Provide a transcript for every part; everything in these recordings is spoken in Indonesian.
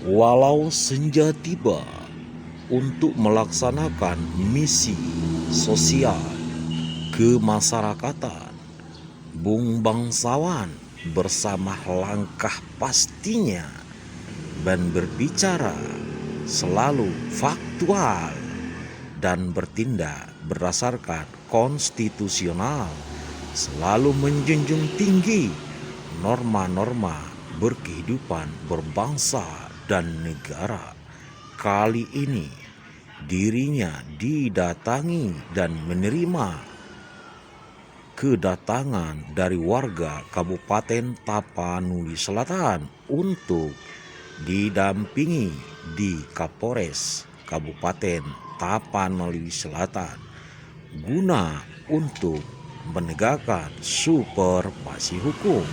Walau senja tiba untuk melaksanakan misi sosial kemasyarakatan, Bung Bangsawan bersama langkah pastinya dan berbicara selalu faktual dan bertindak berdasarkan konstitusional, selalu menjunjung tinggi norma-norma berkehidupan berbangsa dan negara. Kali ini dirinya didatangi dan menerima kedatangan dari warga Kabupaten Tapanuli Selatan untuk didampingi di Kapolres Kabupaten Tapanuli Selatan guna untuk menegakkan supervisi hukum.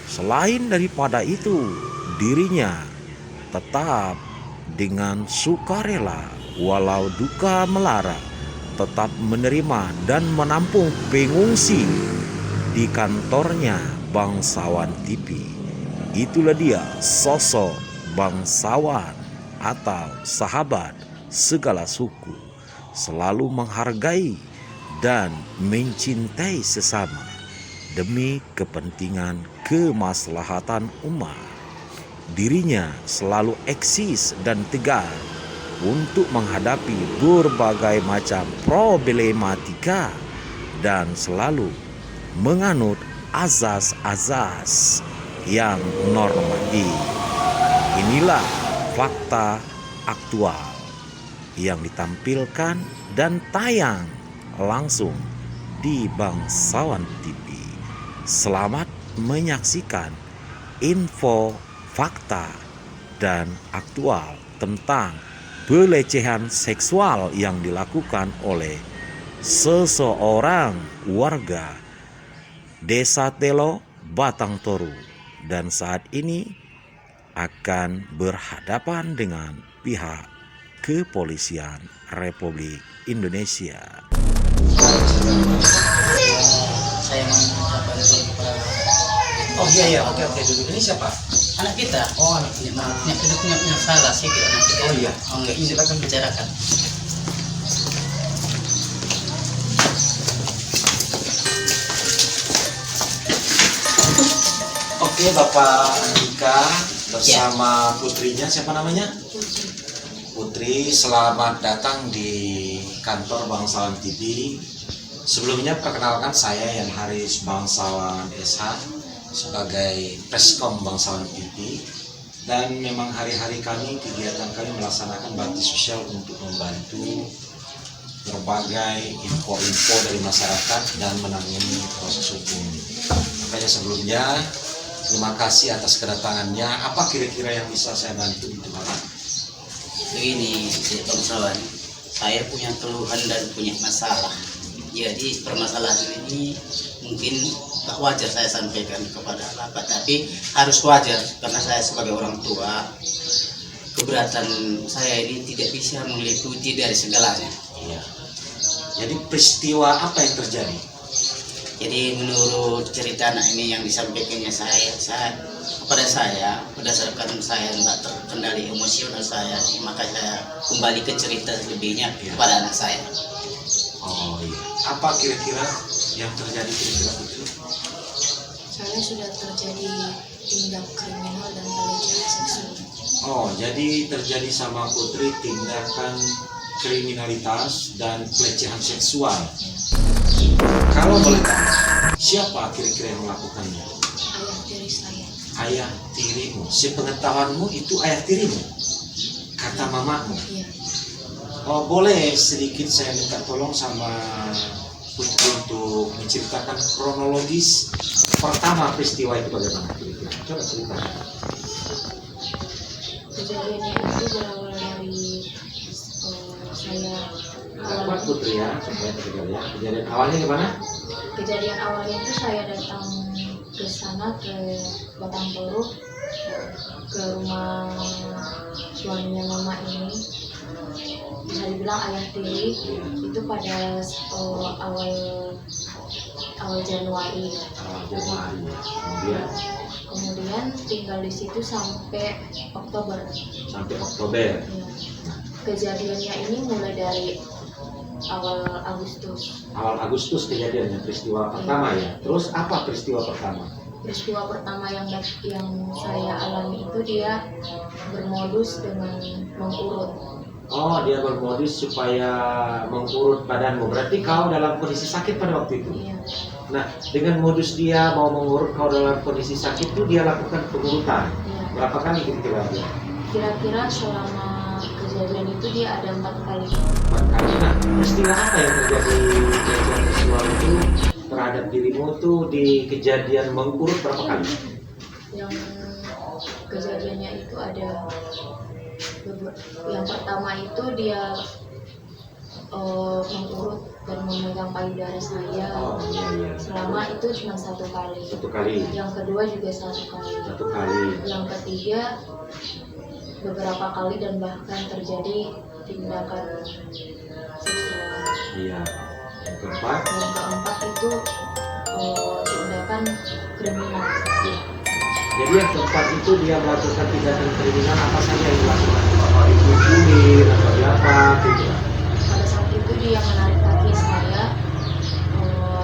Selain daripada itu, dirinya tetap dengan sukarela walau duka melara tetap menerima dan menampung pengungsi di kantornya Bangsawan TV. Itulah dia sosok bangsawan atau sahabat segala suku, selalu menghargai dan mencintai sesama demi kepentingan kemaslahatan umat. Dirinya selalu eksis dan tegar untuk menghadapi berbagai macam problematika dan selalu menganut azas-azas yang normatif. Inilah fakta aktual yang ditampilkan dan tayang langsung di Bangsawan TV. Selamat menyaksikan info, fakta, dan aktual tentang pelecehan seksual yang dilakukan oleh seseorang warga Desa Telo, Batang Toru, dan saat ini akan berhadapan dengan pihak Kepolisian Republik Indonesia. Saya mau bantu kepada. Oh iya, oke, duduk. Ini siapa? Anak kita. Oh, anak kita. Punya salah sih kita anak kita. Oh iya. Silakan bicarakan. Oke, Bapak Andika bersama putrinya, siapa namanya? Putri, selamat datang di kantor Bangsawan TV. Sebelumnya perkenalkan, saya Yan Haris Bangsawan SH sebagai Preskom Bangsawan TV. Dan memang hari-hari kami, kegiatan kami melaksanakan bakti sosial untuk membantu berbagai info-info dari masyarakat dan menangani proses hukum. Makanya sebelumnya, terima kasih atas kedatangannya. Apa kira-kira yang bisa saya bantu di Bapak? Begini, Bangsawan, saya punya keluhan dan punya masalah. Jadi permasalahan ini mungkin tak wajar saya sampaikan kepada Bapak, tapi harus wajar karena saya sebagai orang tua, keberatan saya ini tidak bisa meliputi dari segalanya. Iya. Jadi peristiwa apa yang terjadi? Jadi menurut cerita anak ini yang disampaikannya kepada saya, berdasarkan saya nggak terkendali emosional saya, maka saya kembali ke cerita lebihnya kepada anak saya. Oh iya. Apa kira-kira yang terjadi kira-kira itu? Saya sudah terjadi tindak kriminal dan pelecehan seksual. Oh, jadi terjadi sama Putri tindakan kriminalitas dan pelecehan seksual. Kalau boleh tahu, siapa kira-kira yang melakukannya? Ayah tiri saya. Ayah tirimu. Sepengetahuanmu itu ayah tirimu? Kata mamamu? Iya. Oh, boleh sedikit saya minta tolong sama Putri untuk menceritakan kronologis pertama peristiwa itu bagaimana kira-kira? Coba ceritakan. Kejadiannya itu berawal dari saya Kuat Putri ya, supaya terdengar ya. Kejadian awalnya gimana? Kejadian awalnya itu saya datang ke sana ke Batang Toru, ke rumah suaminya mama ini. Bisa dibilang ayah tiri itu pada awal Januari. Januari ya. Kemudian Kemudian tinggal di situ sampai Oktober. Sampai Oktober. Ya. Kejadiannya ini mulai dari awal Agustus. Awal Agustus kejadiannya, peristiwa pertama ya. Terus apa peristiwa pertama? Peristiwa pertama yang saya alami itu dia bermodus dengan mengurut. Oh, dia bermodus supaya mengurut badanmu. Berarti kau dalam kondisi sakit pada waktu itu. Iya. Nah, dengan modus dia mau mengurut kau dalam kondisi sakit itu dia lakukan pengurutan. Iya. Berapa kali kira-kira dia? Kira-kira selama kejadian itu dia ada 4 kali. 4 kali. Nah, peristiwa apa yang terjadi kejadian seksual itu terhadap dirimu tuh di kejadian mengurut berapa kali? Yang kejadiannya itu ada yang pertama itu dia mengurut dan memegang payudara saya. Oh iya. Selama itu cuma 1 kali. 1 kali. Yang kedua juga 1 kali. 1 kali. Yang ketiga beberapa kali dan bahkan terjadi tindakan seksual. Iya. Yang keempat. Yang keempat itu tindakan kriminal. Jadi yang keempat itu dia melakukan tindakan kriminal apa saja yang dilakukan? Apa dipukulin atau diapa gitu? Pada saat itu dia menarik kaki saya,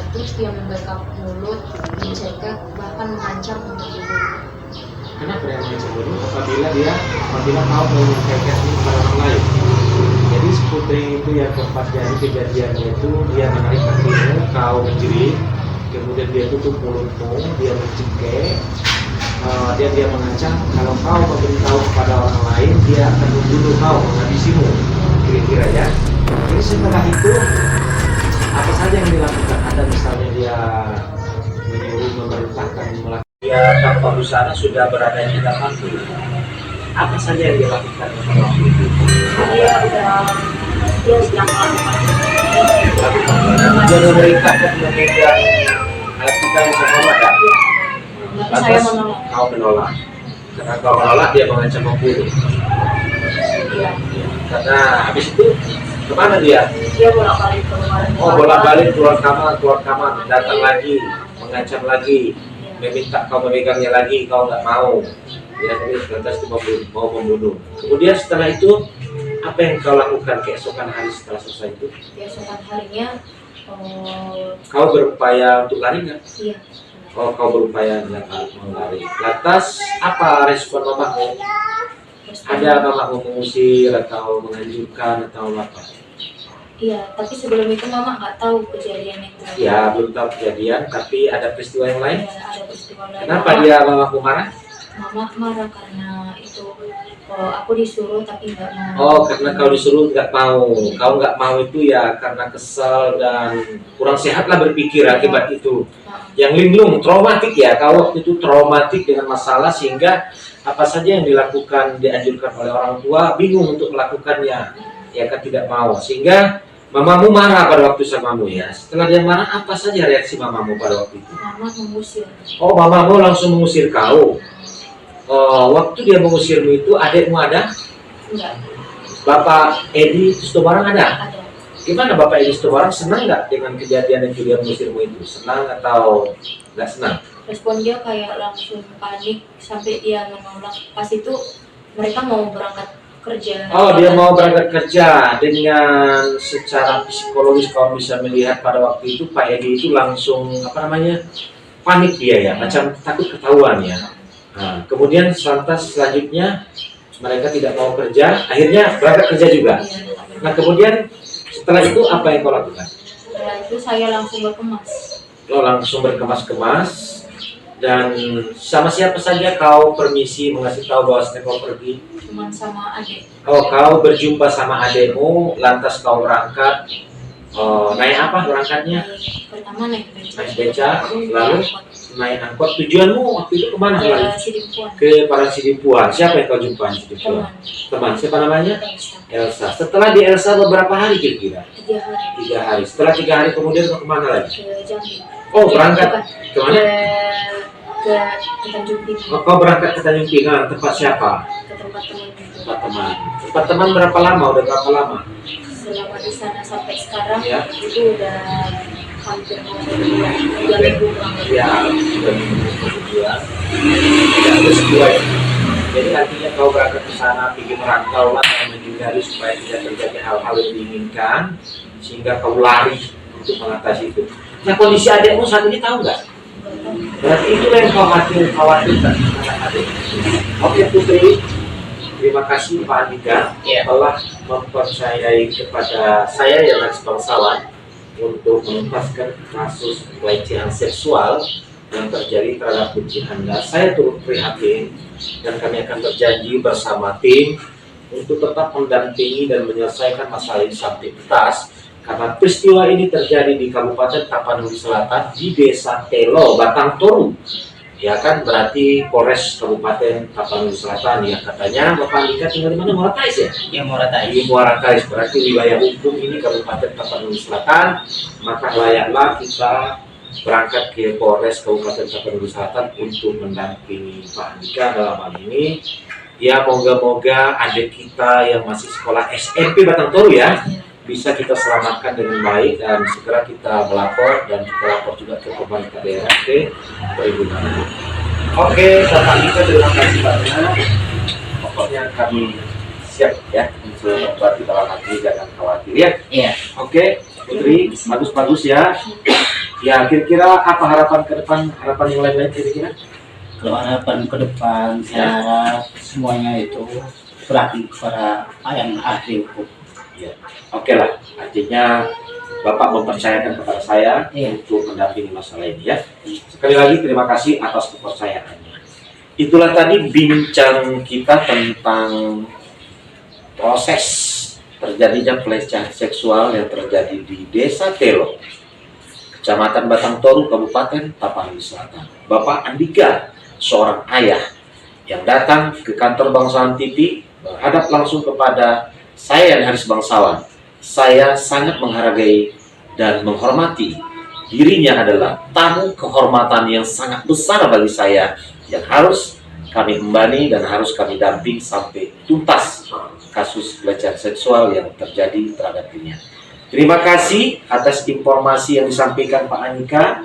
terus dia membekap mulut, mencekik, bahkan mengancam untuk dibunuh. Kenapa dia mengancam dulu? Apabila kau menyampaikan ini kepada orang lain. Jadi putri itu yang keempat dari kejadiannya itu dia menarik kakimu, kau menjerit, kemudian dia tutup mulutmu, dia mencekik. Dia mengancam kalau kau memberitahu kepada orang lain dia akan membunuh kau, menghabisimu, kira-kira ya. Jadi setelah itu apa saja yang dilakukan? Ada misalnya dia menyuruh memerintahkan melakukan dia tanpa busana sudah berada di dalam itu. Apa saja yang dilakukan pada waktu itu? Dia sedang melakukan. Dia memerintahkan memegang alat vital yang sama kan? Tapi saya menolak. Kau menolak. Karena kau menolak dia mengancam membunuh. Iya. Karena habis itu kemana dia? Dia bolak-balik keluar. Oh, bolak-balik keluar kamar, datang lagi, mengancam lagi, meminta kau memegangnya lagi, kau nggak mau. Ya, jadi lantas itu mau membunuh. Kemudian setelah itu apa yang kau lakukan keesokan hari setelah selesai itu? Keesokan harinya, Kau berupaya untuk lari nggak? iya. Oh, kau berupaya mau lari. Lantas apa respon mamamu? Ada mamamu mengusir atau menganjurkan atau apa? Iya, tapi sebelum itu mama nggak tahu kejadian itu. Ya, belum tahu kejadian, tapi ada peristiwa yang lain. Ya, ada peristiwa lain. Kenapa dia mamamu marah? Mama marah karena itu aku disuruh tapi nggak mau. Oh, karena kau disuruh nggak mau. Kau nggak mau itu ya karena kesal dan kurang sehat lah berpikir akibat itu. Yang linglung, traumatik ya. Kau waktu itu traumatik dengan masalah sehingga apa saja yang dilakukan dianjurkan oleh orang tua bingung untuk melakukannya. Ya kan tidak mau. Sehingga mamamu marah pada waktu samamu ya. Setelah dia marah, apa saja reaksi mamamu pada waktu itu? Mama mengusir. Oh, mamamu langsung mengusir kau. Waktu dia mengusirmu itu adikmu ada? Enggak. Bapak Edi Tustobarang ada? Ada. Gimana Bapak Edi Tustobarang senang nggak dengan kejadian yang dia mengusirmu itu? Senang atau nggak senang? Respon dia kayak langsung panik sampai dia menolak. Pas itu mereka mau berangkat kerja. Oh, dia mau berangkat kerja. Dengan secara psikologis kau bisa melihat pada waktu itu Pak Edi itu langsung panik dia ya, macam takut ketahuan ya. Nah, kemudian lantas selanjutnya mereka tidak mau kerja, akhirnya berangkat kerja juga. Nah, kemudian setelah itu apa yang kau lakukan? Setelah itu saya langsung berkemas. Kau langsung berkemas-kemas dan sama siapa saja kau permisi mengasih tahu bahwa kau pergi? Cuman sama adik. Oh, kau berjumpa sama adekmu, lantas kau berangkat. Naik apa berangkatnya? Pertama naik beca, lalu naik angkot. Tujuanmu waktu itu kemana lagi? Sidimpuan. Ke Parangsidimpuan. Siapa yang kau jumpa di Sidimpuan? Teman. Siapa namanya? Elsa. Setelah di Elsa beberapa hari kira-kira? 3 hari. 3 hari. Setelah 3 hari kemudian kau kemana lagi? Ke Jambi. Oh, berangkat kemana? Ke Tanjung Pinang. Oh, kau berangkat ke Tanjung Pinang. Tempat siapa? Ke tempat teman. Tempat teman. Tempat teman berapa lama? Udah berapa lama? Selama di sana sampai sekarang Ya. itu udah hampir mau 3 minggu kurang lebih. Ya, sudah minggu kemudian tidak ada sesuai. Jadi artinya kau berangkat ke sana pergi merantau lah dan menghindari supaya tidak terjadi hal-hal yang diinginkan sehingga kau lari untuk mengatasi itu. Nah, kondisi adikmu saat ini tahu nggak? Berarti itu yang kau khawatirkan anak-adik. Oke Putri, terima kasih Pak Andika telah mempercayai kepada saya yang anak bangsawan untuk menuntaskan kasus pelecehan seksual yang terjadi terhadap putri Anda. Saya turut prihatin dan kami akan berjanji bersama tim untuk tetap mendampingi dan menyelesaikan masalah ini sampai tuntas. Karena peristiwa ini terjadi di Kabupaten Tapanuli Selatan di Desa Telo, Batang Toru. Ya kan, berarti Polres Kabupaten Tapanuli Selatan. Ya katanya Bapak Andika tinggal di mana? Muara Tais ya? Ya, Muara Tais. Di Muara Tais, berarti wilayah hukum ini Kabupaten Tapanuli Selatan. Maka layaklah kita berangkat ke Polres Kabupaten Tapanuli Selatan untuk mendampingi Pak Andika dalam hal ini. Ya moga-moga adik kita yang masih sekolah SMP Batang Toru ya bisa kita selamatkan dengan baik dan segera kita melapor dan kita lapor juga ke pemerintah daerah ke perlindungan. Oke, Bapak Andika terima kasih banyak. Pokoknya kami siap ya untuk membantu dalam hal ini, jangan khawatir ya. Iya. Oke, Putri, bagus-bagus ya. Ya, kira-kira apa harapan ke depan, harapan yang lain-lain kira-kira? Kalau harapan ke depan, saya harap semuanya itu berarti kepada yang ahli hukum. Ya, oke lah. Artinya Bapak mempercayakan kepada saya untuk mendampingi masalah ini ya. Sekali lagi terima kasih atas kepercayaannya. Itulah tadi bincang kita tentang proses terjadinya pelecehan seksual yang terjadi di Desa Telo, Kecamatan Batang Toru, Kabupaten Tapanuli Selatan. Bapak Andika, seorang ayah yang datang ke kantor Bangsawan TV menghadap langsung kepada saya dan Haris Bangsawan. Saya sangat menghargai dan menghormati. Dirinya adalah tamu kehormatan yang sangat besar bagi saya yang harus kami embani dan harus kami damping sampai tuntas kasus pelecehan seksual yang terjadi terhadap dirinya. Terima kasih atas informasi yang disampaikan Pak Andika.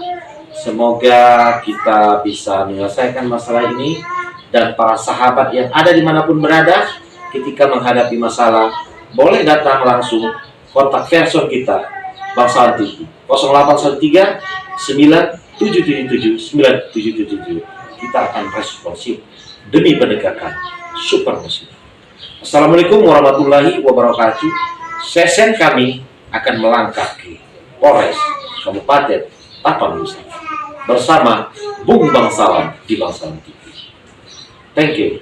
Semoga kita bisa menyelesaikan masalah ini dan para sahabat yang ada dimanapun berada ketika menghadapi masalah boleh datang langsung kontak person kita Bangsawan TV 0813 9777 9777. Kita akan responsif demi penegakan super muslim. Assalamualaikum warahmatullahi wabarakatuh. Sesen kami akan melangkah ke Polres Kabupaten Tapanuli Selatan bersama Bung Bangsawan di Bangsawan TV. Thank you.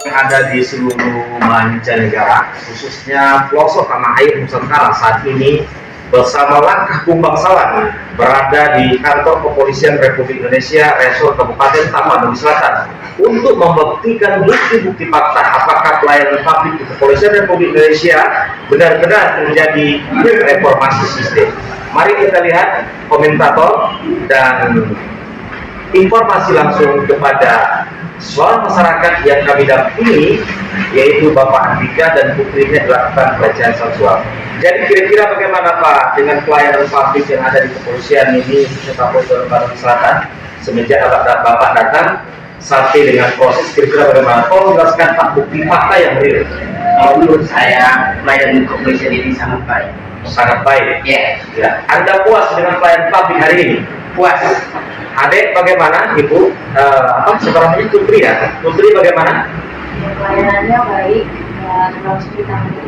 Ada di seluruh mancanegara, khususnya pelosok tanah air Nusantara saat ini bersama langkah Bung Bangsawan berada di kantor Kepolisian Republik Indonesia Resor Kabupaten Tapanuli Selatan untuk membuktikan bukti-bukti fakta apakah pelayanan publik di Kepolisian Republik Indonesia benar-benar menjadi reformasi sistem. Mari kita lihat komentator dan informasi langsung kepada suara masyarakat yang kami dampingi, yaitu Bapak Andika dan putrinya dilakukan pelecehan seksual. Jadi kira-kira bagaimana Pak dengan pelayanan publik yang ada di kepolisian ini di Kabupaten Tapanuli Selatan semenjak Bapak datang sampai dengan proses, kira-kira bagaimana? Tolong jelaskan Pak bukti fakta yang real. Menurut saya pelayanan kepolisian ini sangat baik. Sangat baik. Ya. Ya. Anda puas dengan pelayanan publik hari ini? Puas. Adek bagaimana Ibu? Sekarang ini Putri ya? Putri bagaimana? Ya, pelayanannya baik dan langsung ditangani.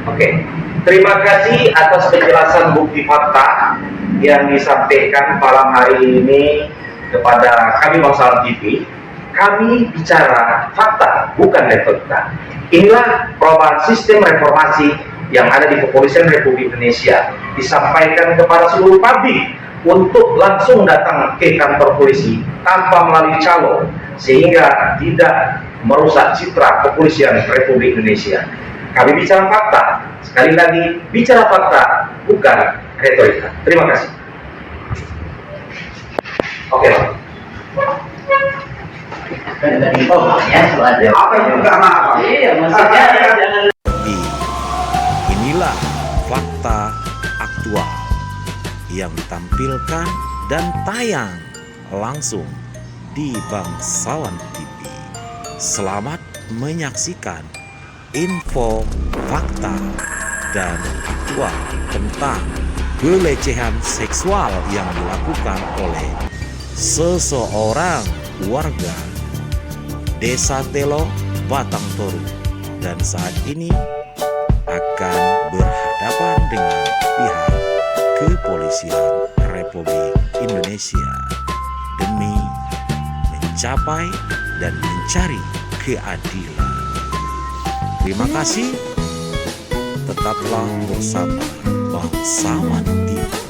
Oke. Terima kasih atas penjelasan bukti fakta yang disampaikan malam hari ini kepada kami Bangsawan TV. Kami bicara fakta, bukan retorika. Inilah perubahan sistem reformasi yang ada di Kepolisian Republik Indonesia, disampaikan kepada seluruh publik untuk langsung datang ke kantor polisi tanpa melalui calo, sehingga tidak merusak citra Kepolisian Republik Indonesia. Kami bicara fakta, sekali lagi bicara fakta, bukan retorika. Terima kasih. Oke, Pak. Ya, Apa itu karena apa? Iya, maksudnya jangan Di fakta aktual yang ditampilkan dan tayang langsung di Bangsawan TV. Selamat menyaksikan info, fakta, dan aktual tentang pelecehan seksual yang dilakukan oleh seseorang warga Desa Telo, Batang Toru, dan saat ini akan berhadapan dengan pihak Kepolisian Republik Indonesia demi mencapai dan mencari keadilan. Terima kasih. Tetaplah bersama Bangsawan TV.